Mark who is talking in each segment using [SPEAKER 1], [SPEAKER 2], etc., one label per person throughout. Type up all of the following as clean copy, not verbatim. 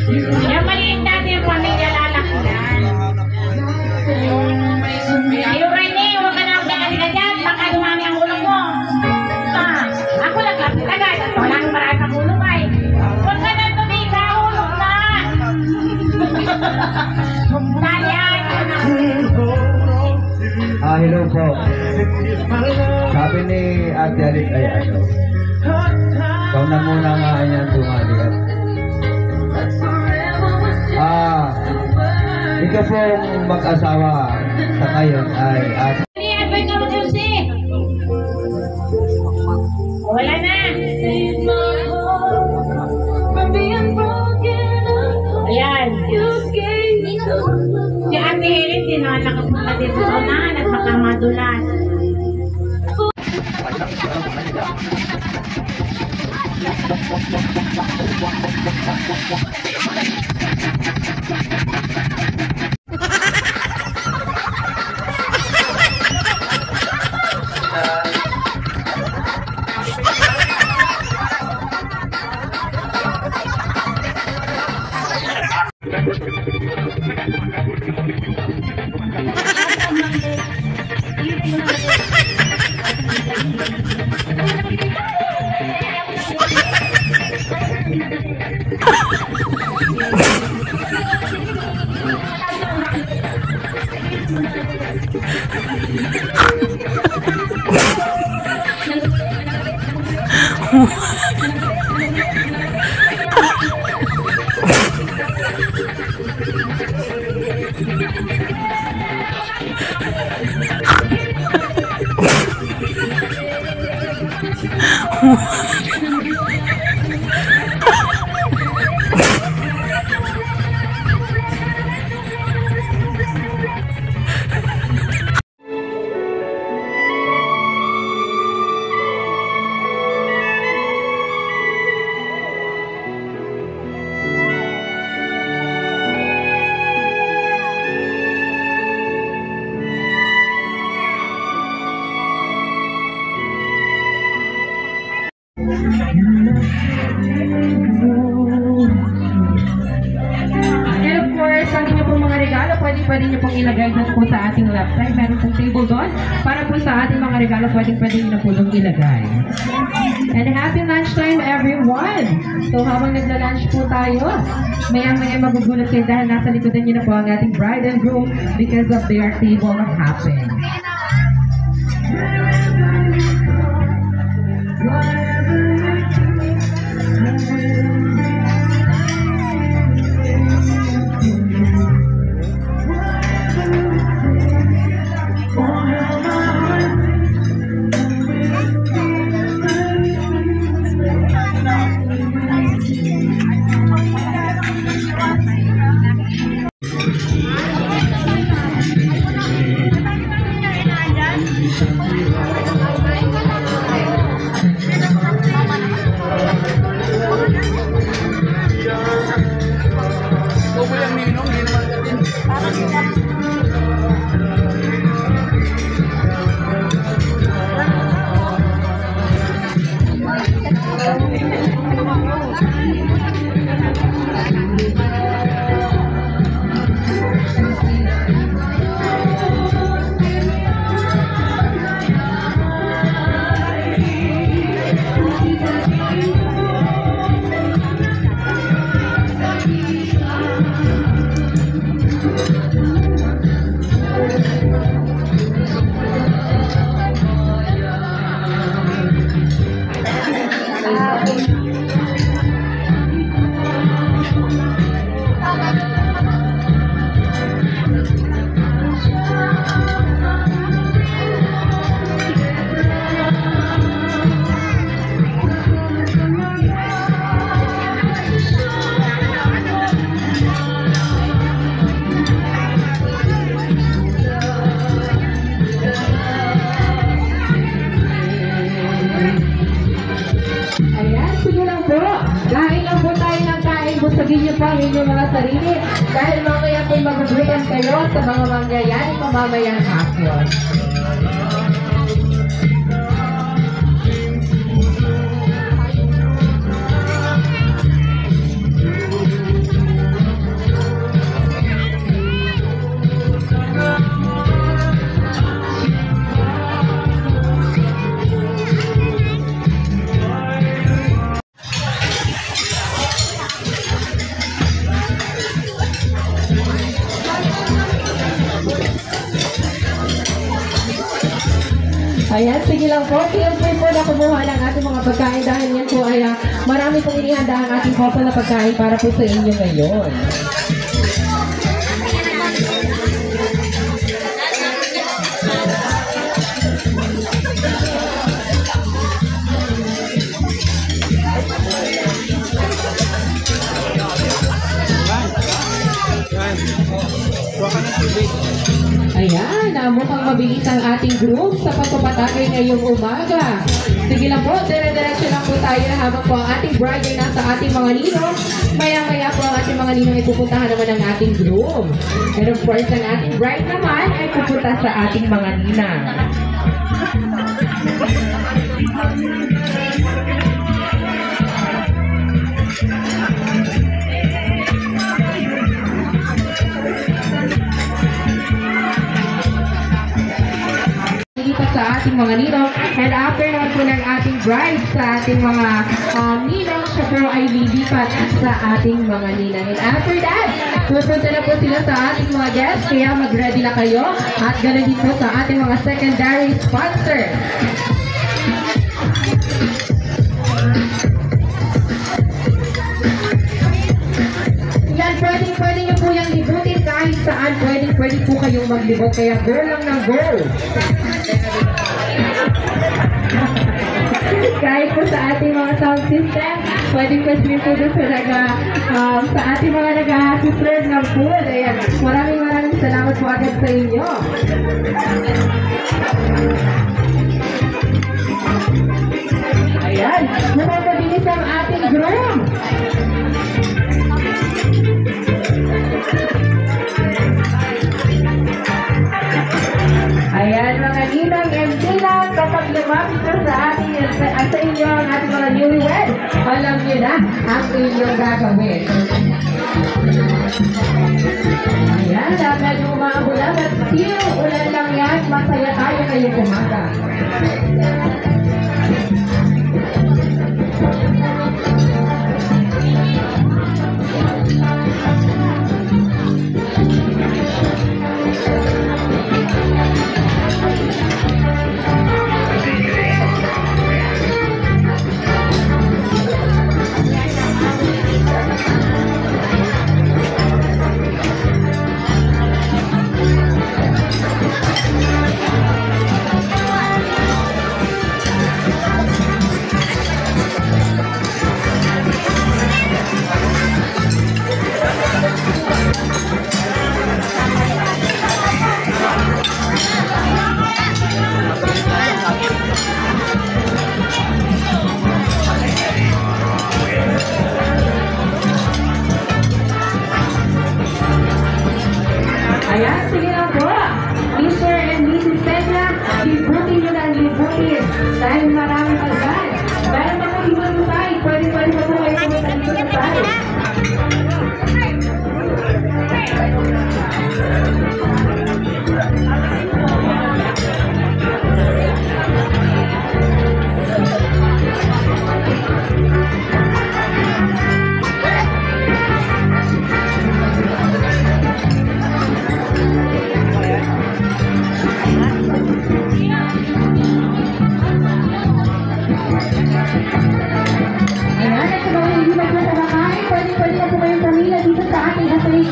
[SPEAKER 1] Yung maliit natin yung pamilya lalakyan. Yung Rene, huwag ka na magdakali ka dyan. Baka dumami ang ulong mo. Ako nagkapit-agad. Wala nang marami ang ulong ay. Huwag ka na tumika, ulong na. Talyan.
[SPEAKER 2] Hello po. Sabi ni Ate Alit ay ano, ikaw na muna nga yan tumalikat. Ito pong mag-asawa sa ngayon ay
[SPEAKER 1] wala na. Ayan. Si Ate Helen, di na nakapunta dito na, nagpakamadulas.
[SPEAKER 3] Pwede nyo pong ilagay doon po sa ating left side. Meron pong table doon. Para po sa ating mga regalo, pwede nyo na po doon ilagay. And happy lunchtime, everyone! So habang nagla-lunch po tayo, maya-maya magugulat kayo dahil nasa likodan nyo na po ang ating bride and groom because of their table hopping. Busagin niyo pa ang inyong mga sarili dahil mamaya po'y magugutan kayo sa mga mangyayaring mamamayang aksyon. Ayan, sige lang po. Feel free po na kumuha ng ating mga pagkain dahil yan po ay marami pong inihanda ang ating couple na pagkain para po sa inyo ngayon. Ayan, mukhang mabilis ang ating group sa pagpapatagay ngayong umaga. Sige lang po, dire-diretso lang po tayo habang po ang ating bride ay nasa ating mga ninong. Maya-maya po ang ating mga ninong ay pupuntahan naman ng ating group. And of course, ang ating bride naman ay pupunta sa ating mga ninang. Dito sa ating mga ninong, and after naman po ng ating bride sa ating mga ninong, siya po ay lilipat sa ating mga ninang. And after that, pupunta na po sila sa ating mga guests, kaya mag-ready na kayo at ganoon din po sa ating mga secondary sponsors. Yan, pwede nyo po yung libutin kahit saan, pwede po kayong maglibot, kaya go lang ng go. Kahit po sa ating mga sound system, pwede po po doon sa ating mga nag-serve ng food. Ayan, maraming salamat po agad sa inyo. Ayan, napapabilis ang ating groom. Ayan, mga ninang and ninang, kapag lumapit na sa ating sa inyo ang ating mga newlywed, alam nyo na ang inyong gagawin. Ayan, dapat yung umaabulan at still, ulan lang yan, masaya tayo ngayong umaga. Ayan, sige lang po. Mr. and Mrs. Peña, libutin nyo na ang libutin. Dahil maraming pagkain. Dahil makalimutan mo tayo, pwede mo po kayo pumunta dito sa tayo.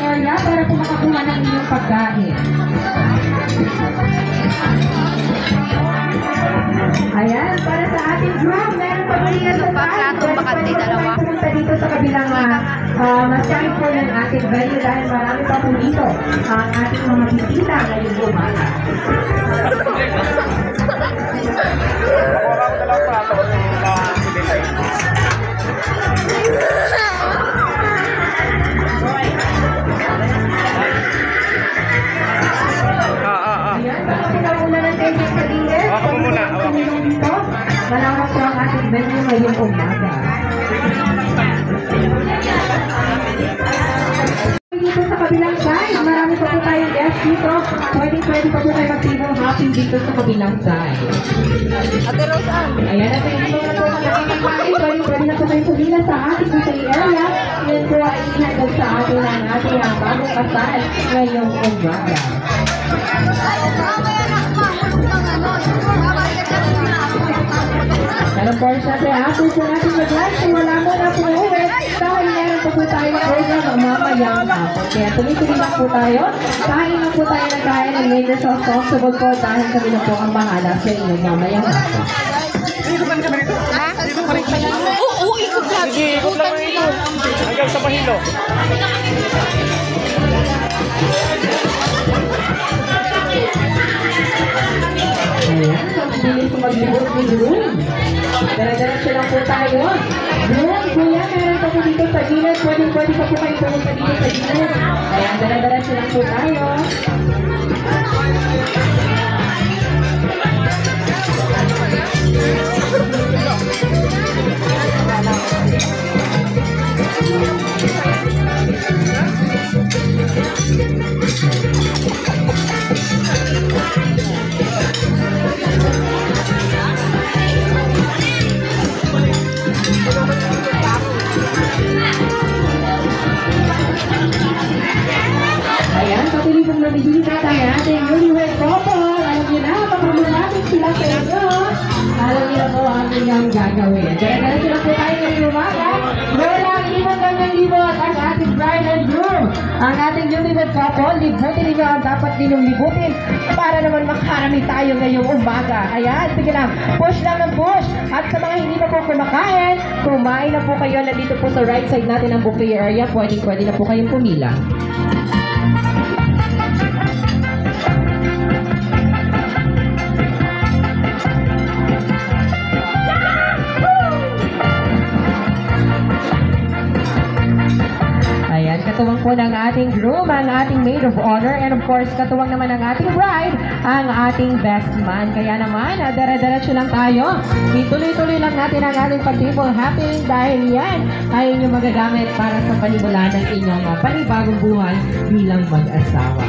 [SPEAKER 3] Area para po makakuha ng inyong pagkain. Ayan, para sa ating group, meron pa rin yan sa taas. Pwede pumunta dito sa kabilang masahin po ng ating venue dahil marami pa po dito ang ating mga bisita ngayong umaga. Ayan, baka pinakuna ng table sa liit. Ako muna. Malawak po ang ating venue ngayong umaga. Dito sa kabilang side, marami pa po tayong guests dito. Pwede pa po tayo mag-table hopping dito sa kabilang side. Ate Rosan. Ayan, at dito na po kami pwede na po tayo pumila sa ating buffet area. Yan po ay ihandog sa atin ang ating bagong kasal ngayong umaga. And of course, syempre, after po natin mag-lunch, ay wala mo na po uwi dahil meron po po tayo program mamayang hapon. Kaya tuloy-tuloy lang po tayo. Kain lang po tayo ng kain and make yourself comfortable po dahil kami na po ang bahala sa inyong mamayang hapon.
[SPEAKER 4] Sige, ikot lang ang ikot. Hanggang sa Mahilo.
[SPEAKER 3] Ayan, so hindi po maglibot ni Bloom. Dala-diretso lang po tayo. Bloom, kuya, meron pa po dito sa gilid. Pwede pa po kayo pumunta dito sa gilid. Ayan, dala-diretso lang po tayo. Ayan, patuloy pong namibisa tayo ating newlywed couple. Alam niyo na, paprobematic sila sa inyo. Alam niyo na po ang inyong gagawin. Dala-diretso lang po tayo ngayong umaga. Lola, libot lang ng libot ang ating bride and groom. Ang ating newlywed couple, libutin ninyo ang dapat ninyong libutin para naman makarami tayo ngayong umaga. Ayan, sige lang, push lang ng push. At sa mga hindi pa po kumakain, kumain na po kayo. Nandito po sa right side natin ang buffet area. Pwede na po kayong pumila. Ayan, katuwang po ng ating groom, ang ating maid of honor, and of course, katuwang naman ng ating bride, ang ating best man. Kaya naman, dara-diretso lang tayo. Ituloy-tuloy lang natin ang ating pag-table hopping dahil yan ay inyong magagamit para sa panimula ng inyong panibagong buhay bilang mag-asawa.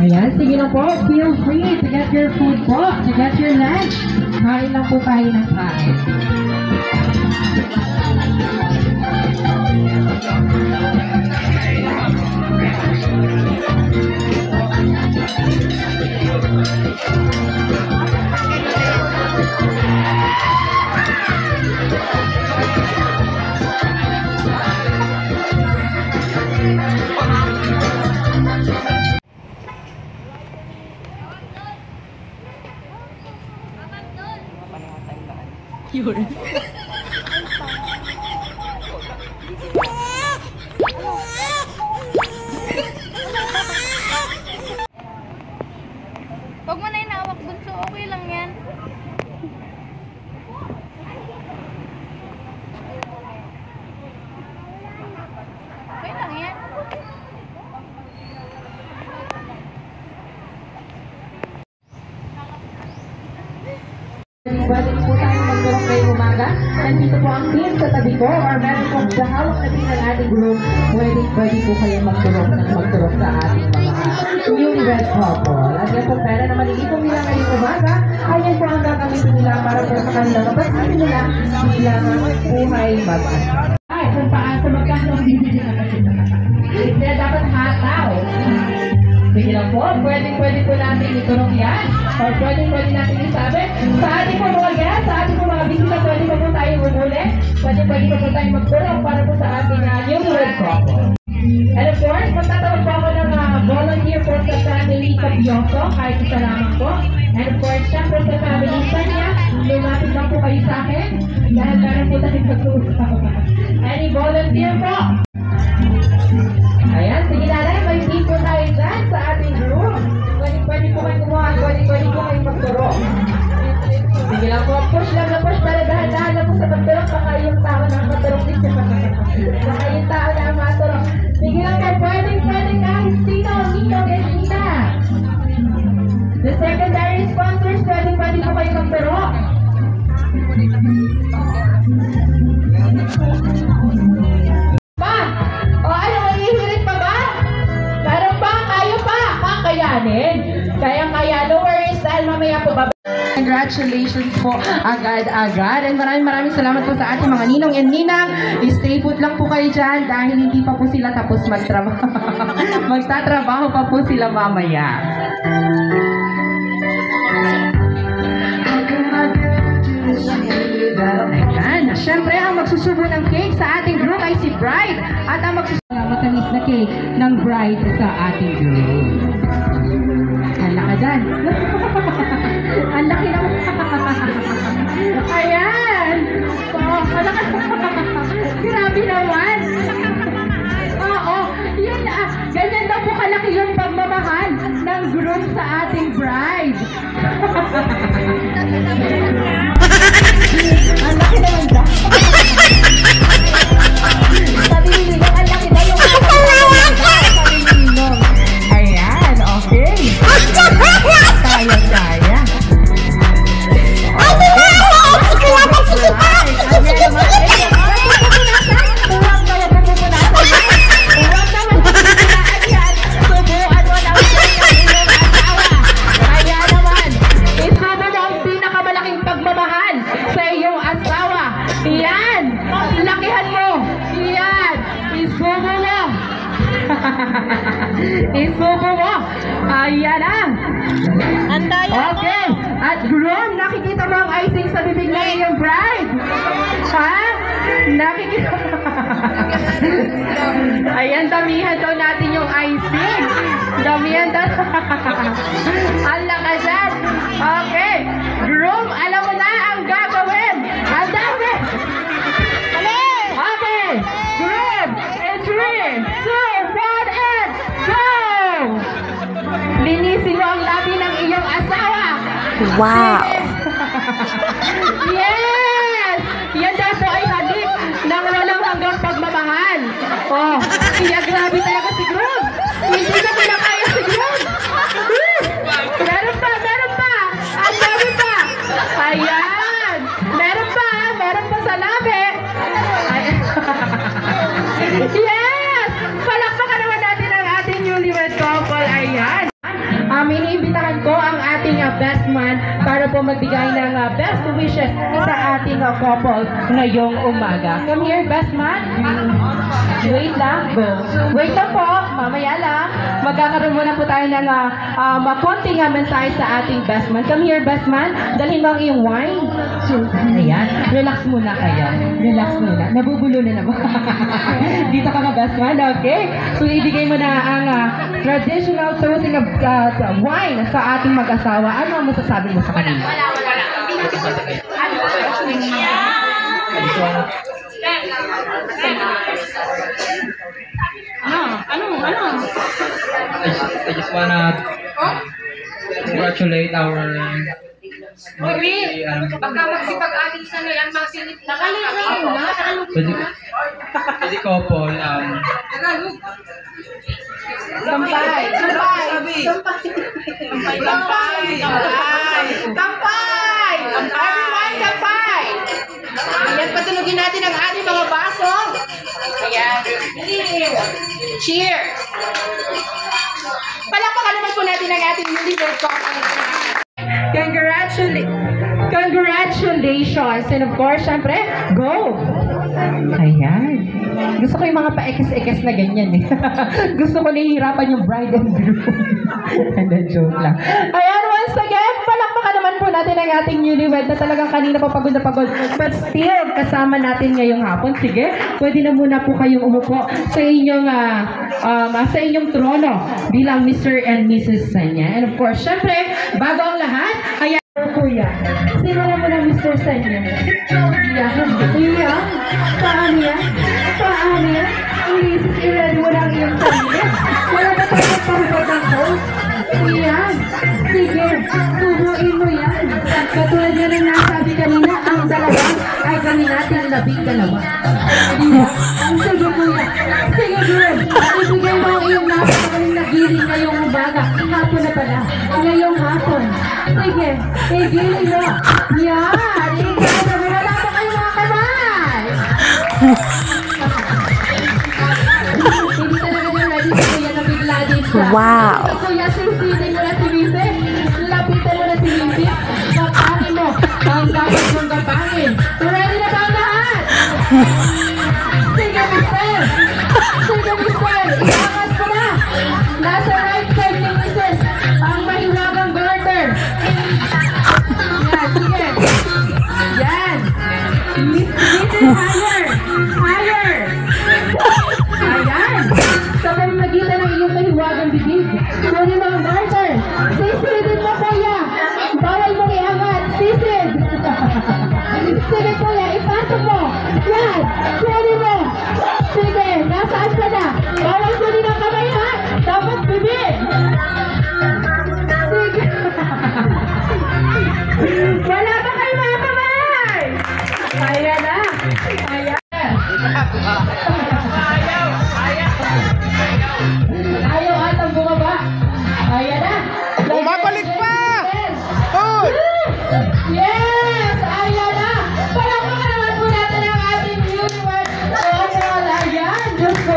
[SPEAKER 3] Ayan, sige lang po. Feel free to get your food po, to get your lunch. Kain lang po tayo ng kain.
[SPEAKER 5] Huwag mo na inawak, bunso. Okay lang yan. Okay lang yan.
[SPEAKER 3] Pwede po tayo magkaroon ngayong umaga. Nandito po ang team sa tabi ko or meron pong hawak na din ng ating group. Pwede po kayo magturok sa ating mga newlywed couple. At yan po pera na malilipong nila ngayong umaga. Ayan po ang gagamitin nila para po sa kanilang kapatid nila bilang buhay mag-asawa. Ay, kung paano magkano ang bibigyan na kasi hindi dapat hataw. Sige lang po, pwede po natin iturong yan. Or pwede natin isabi. Sa ating po mga guests, sa ating po mga bisita, pwede po tayo umuli. Pwede po tayo magturong para po sa ating newlywed couple. And of course, magtatawag po ako ng volunteer po sa family Capioso, kahit isa lamang po. And of course, syempre sa family Sanya, lumapit lang po kayo sa akin. Dahil meron po tayo pag-uusap. Any volunteer po? Ayan, sige nanay, may team po tayo dyan sa ating room. Pwede po kayo kumuha, pwede po kayo magturo. Sige lang po, push lang na push, para dahan-dahan na po sa pagturok, baka yung tao na maturok din siya. Baka yung tao na maturok. Sige lang po, pwede guys, Tino, and Nina. The secondary sponsors, pwede po kayo magturok. Pa! O ano, mahihirit pa ba? Meron pa? Kayo pa! Kakayanin! Kaya no worries dahil mamaya po ba? Congratulations po agad-agad and maraming salamat po sa ating mga ninong and ninang. Stay put lang po kayo dyan dahil hindi pa po sila tapos magtrabaho. Magtatrabaho pa po sila mamaya. Ayan. Siyempre, ang magsusubo ng cake sa ating group ay si Bride. At ang magsusubo ng matamis na cake ng Bride sa ating group. Hala ka dyan. Ang laki naman. Ayan. Oh, hala ka. Grabe naman. Oo. Yun, ganyan daw po kalaki yung pagmamahal ng group sa ating Bride. Ang laki naman daw. Sabi ni Ninong, ang laki daw yung sabi ni Ninong. Ayan, okay. Kaya. Isubo mo. Ayan na. Okay. At groom, nakikita mo ang icing sa bibig ng iyong bride. Ha? Nakikita mo. Ayan, damihan daw natin yung icing. Damihan daw. Ala ka dyan. Okay. Groom, alam mo na ang gagawin. Ang dami. Okay. Groom, in 3, 2, 1, and go! Linisin mo ang labi ng iyong asawa.
[SPEAKER 5] Wow!
[SPEAKER 3] Yes! Yan daw po ay halik ng walang hanggang pagmamahal. Oh, kaya grabe talaga si Groom. Hindi na pinakaya si Groom. Meron pa. Ang dami pa. Ayan. Meron pa sa labi. Yes! Palakpakan naman natin ang ating newlywed couple. Ayan. Iniimbitahan ko ang ating best man para po magbigay ng best wishes sa ating couple ngayong umaga. Come here, best man. Wait lang. Go. Wait lang po. Mamaya lang. Magkakaroon muna po tayo ng konting mensahe sa ating best man. Come here, best man. Dalhin mo ang iyong wine. Ayan. Relax muna kayo. Relax muna. Nabubulo na naman. Dito ka na, best man. Okay? So, ibigay mo na ang traditional toasting of wine sa ating mag-asawa. Ano ang masasabi mo sa kanila?
[SPEAKER 6] I just wanna congratulate our
[SPEAKER 1] Baka magsipag-alisa na yan, magsinip.
[SPEAKER 6] the couple.
[SPEAKER 3] Kampay! Everyone, kampay! Ayan, patunugin natin ang ating mga baso. Ayan. Cheers! Palakpakan naman po natin ang ating newlywed couple. Congratulations! And of course, syempre, go! Ayan. Gusto ko yung mga pa-ekes-ekes na ganyan eh. Gusto ko nahihirapan yung bride and groom. And then joke lang. Ayan, once again, palakpakan naman po natin ang ating newlywed na talagang kanina pa pagod na pagod. But still, kasama natin ngayong hapon. Sige, pwede na muna po kayong umupo sa inyong trono bilang Mr. and Mrs. Sanya. And of course, syempre, bago ang lahat, ayan, Kuya, simulan mo na Mr. Sanya. Iya, paano yan? Isis, i-ready mo lang iyong sarili. Wala ba tayo pahubad ng host? Iyan. Sige, tubuin mo yan. Katulad yan ang nasabi kanina, ang dalawang ay kami natin labing-dalawa. Iya, sige mo yan. Sige, girl. Ibigay mo ang iyong napakaling nagiling ngayong umaga. hapon na pala. Ngayong hapon. Sige, igilin mo. Yan, igilin mo. Wala pa kayo mga kamay. Hindi talaga yung ready si Kuya na bigla din siya.
[SPEAKER 5] Wow.
[SPEAKER 3] Kuya, sisitin mo na si Wipe. Lapitan mo na si Wipe. Kapangin mo. Ang dapat mong kapangin. Ready na ba ang lahat? Sige, Mister. Sige, Mister. Iangat ko na. Nasa right side ni Mrs. Ang mahiwagang garter. Yan, sige. Yan. Mrs. Higher. Higher. Ayan. Sa pamamagitan ng iyong mahiwagang bibig. Kunin mo ang garter. Sisidin mo, kuya. Bawal mong iangat. Sisid. Sige, kuya. Ipasok mo. Yan. Kunin mo. Sige. Nasaan ka na? Bawal kunin ang kamay, ha? Dapat bibig. Sige. Wala ba kayo mga kamay? Ayan na. Ayan. Ayaw atang bumaba. Ayan na.
[SPEAKER 4] Bumabalik pa! Hoy!
[SPEAKER 3] Yes! Ayan na. Palakpakan naman po natin ang ating universe. Ayan. Diyos ko.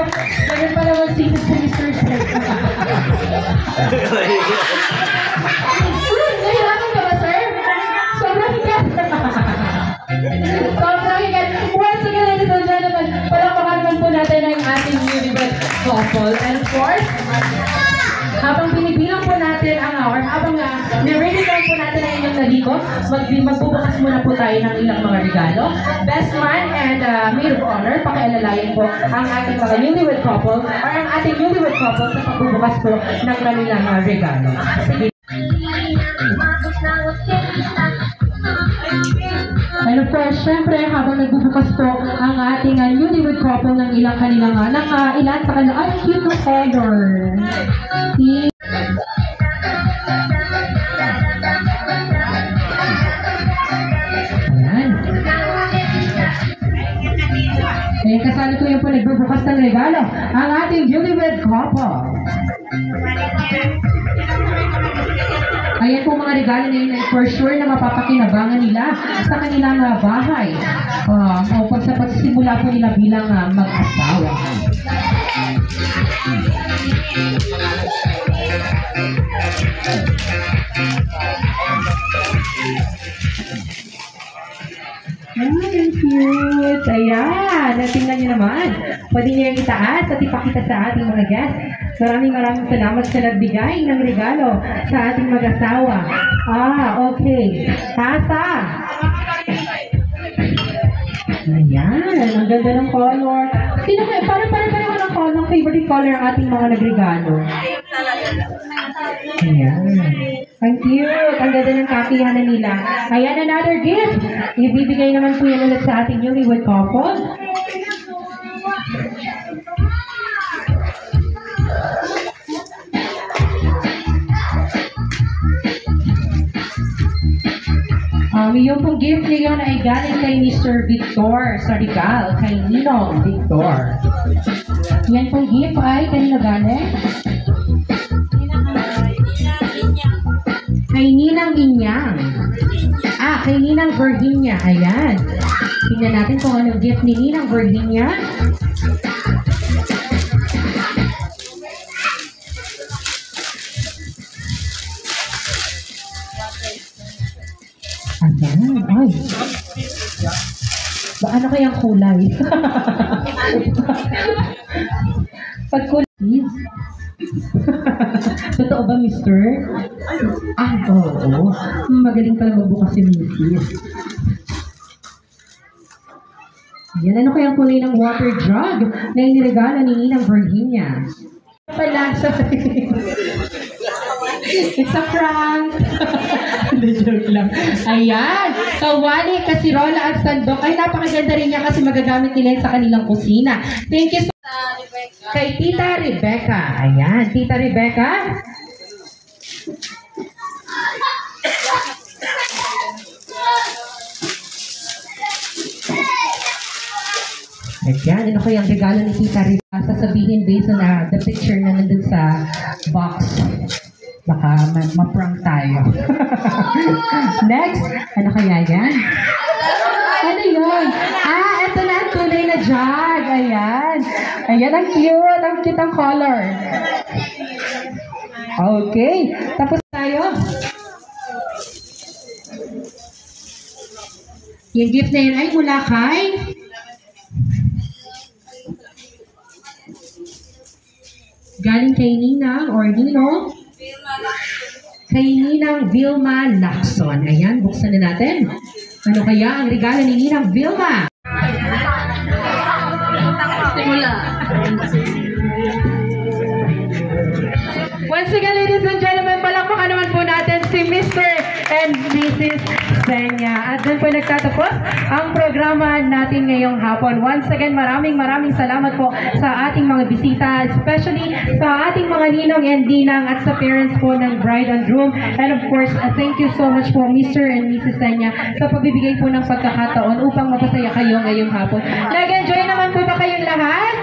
[SPEAKER 3] Ganun pa naman sisip sa Mr. Shrek. Nahirapan ka ba, sir? Sobrang higat. Sobrang higat. Once again, ladies and gentlemen, palakpakan naman po natin ang ating universe couple. And of course, habang binibilang po natin ang hour, habang nire-ready po natin ang inyong naliko, magbubukas muna po tayo ng ilang mga regalo. Best man and maid of honor, pakialalayan po ang ating mga newlywed couple or ang ating newlywed couple sa pagbubukas po ng kanilang regalo. Sige. And of course, syempre, habang nagbubukas po ang ating newlywed couple ng ilang kanilang ilan sa kanila, ay, cute na color. Ayan. Kaya kasali ko yung po nagbubukas ng regalo, ang ating newlywed couple. Ayan po mga regalo na yun ay for sure na mapapakinabangan nila sa kanilang bahay. O sa pagsimula po nila bilang mag-asawa. Ay, ang cute. Ayan, natingnan nyo naman. Pwede nyo yung itaas at ipakita sa ating mga guests. Maraming salamat sa nagbigay ng regalo sa ating mag-asawa. Okay. Tasa. Ayan, ang ganda ng color. Paano ng color, ng favorite color ang ating mga nagregalo? Ayan. Ang cute. Ang ganda ng kakihanan nila. Ayan, another gift. Ibibigay naman po yan ulit sa ating newlywed couple. Yung pong gift ngayon ay galing kay Mr. Victor sa Regal, kay Ninong Victor. Yan pong gift ay kanino galing? Kay Ninang Inyang. Kay Ninang Virginia. Ayan. Tingnan natin kung anong gift ni Ninang Virginia. Ayan. Ay. Ano kayang kulay? Pag kulay. Totoo ba, mister? Oo. Magaling pala magbukas si Mrs. Yan, ano kayang kulay ng water jug na iniregalo ni Ninang Virginia? Pala, sorry. It's a prank. Joke lang. Ayan. Kawali, kasirola at sandok. Ay, napakaganda rin niya kasi magagamit nila sa kanilang kusina. Thank you so much. Kay Tita Rebecca. Ayan. Tita Rebecca. Ayan. Ano ko yung regalo ni Tita Rebecca? Sasabihin based on the picture na nandun sa box. Baka ma-prank tayo. Next, ano kaya yan? Ano yun? Ito na ang tunay na jug. Ayan. Ayan, ang cute. Ang cute ang color. Okay. Tapos tayo. Yung gift na yun ay mula kay galing kay Ninang or Nino? Kay Ninang Vilma Lacson. Ayan, buksan na natin. Ano kaya ang regalo ni Ninang Vilma? Once again, ladies and gentlemen, palakpakan naman po natin si Mr. and Mrs. Senya. At doon po nagtatapos ang programa natin ngayong hapon. Once again, maraming salamat po sa ating mga bisita, especially sa ating mga ninong and dinang at sa parents po ng bride and groom. And of course, thank you so much po Mr. and Mrs. Senya sa pagbibigay po ng pagkakataon upang mapasaya kayo ngayong hapon. Nag-enjoy naman po ba kayong lahat?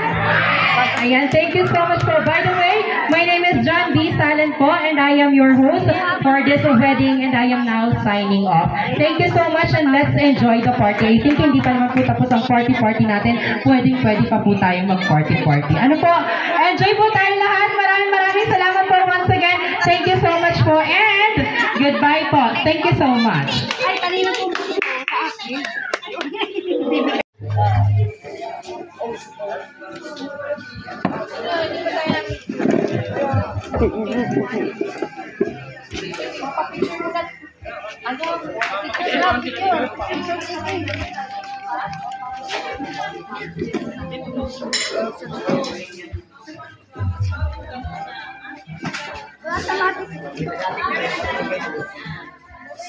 [SPEAKER 3] Ayan, thank you so much po. By the way, my name is John B. Salen po and I am your host for this wedding and I am now signing off. Thank you so much and let's enjoy the party. I think hindi pa naman po tapos ang party natin. Pwede pa po tayong mag-party. Ano po? Enjoy po tayo lahat. Maraming salamat po once again. Thank you so much po and goodbye po. Thank you so much.
[SPEAKER 5] Ay, kanina po sa akin.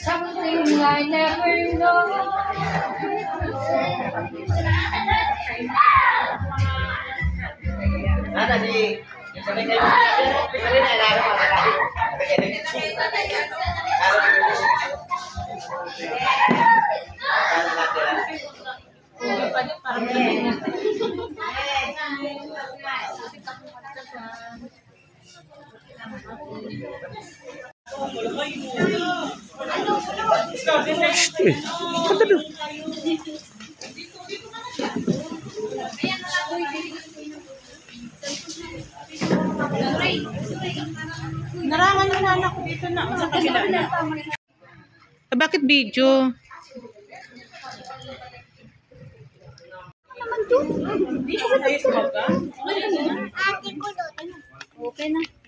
[SPEAKER 5] Something I never know.
[SPEAKER 1] Narangan yung anak ko dito na sa kabila na.
[SPEAKER 7] Bakit video?
[SPEAKER 5] Ate ko doon. Okay na.